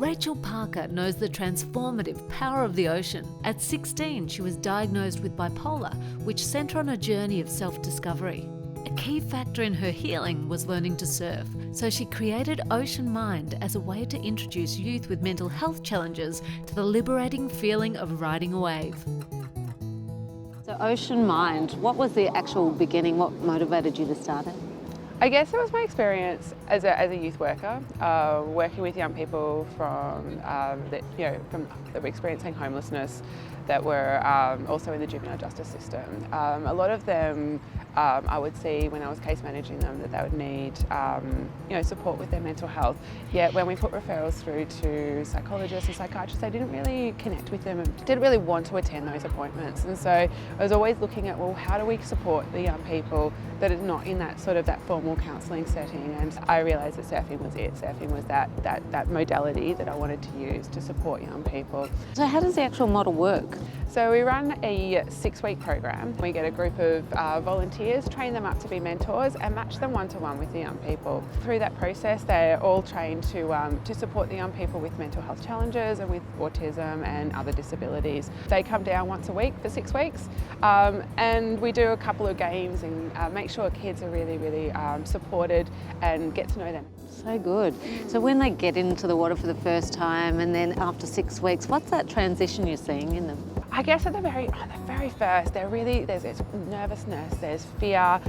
Rachael Parker knows the transformative power of the ocean. At 16, she was diagnosed with bipolar, which sent her on a journey of self-discovery. A key factor in her healing was learning to surf, so she created Ocean Mind as a way to introduce youth with mental health challenges to the liberating feeling of riding a wave. So Ocean Mind, what was the actual beginning? What motivated you to start it? I guess it was my experience as a youth worker, working with young people that were experiencing homelessness, that were also in the juvenile justice system. A lot of them, I would see when I was case managing them that they would need support with their mental health. Yet when we put referrals through to psychologists and psychiatrists, they didn't really connect with them and didn't really want to attend those appointments. And so I was always looking at, well, how do we support the young people that are not in that formal counselling setting? And I realised that surfing was it. Surfing was that modality that I wanted to use to support young people. So how does the actual model work? So we run a 6-week program. We get a group of volunteers, train them up to be mentors and match them one-to-one with the young people. Through that process, they're all trained to support the young people with mental health challenges and with autism and other disabilities. They come down once a week for 6 weeks and we do a couple of games and make sure kids are really supported and get to know them. So good. So when they get into the water for the first time and then after 6 weeks, what's that transition you're seeing in them? I guess at the very first, there's nervousness, there's fear.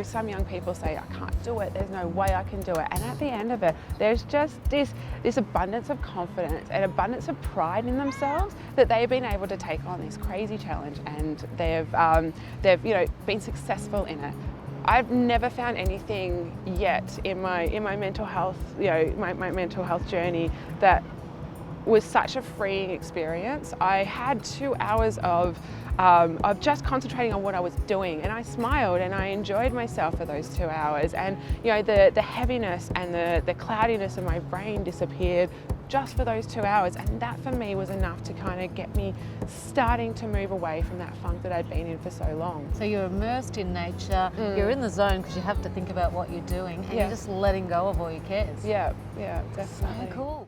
Some young people say, I can't do it, there's no way I can do it. And at the end of it, there's just this abundance of confidence and abundance of pride in themselves that they've been able to take on this crazy challenge and they've been successful in it. I've never found anything yet in my mental health, my mental health journey that was such a freeing experience. I had 2 hours of just concentrating on what I was doing, and I smiled and I enjoyed myself for those 2 hours. And the heaviness and the cloudiness of my brain disappeared just for those 2 hours, and that for me was enough to kind of get me starting to move away from that funk that I'd been in for so long. So you're immersed in nature, you're in the zone because you have to think about what you're doing, and you're just letting go of all your cares. Yeah, definitely. So cool.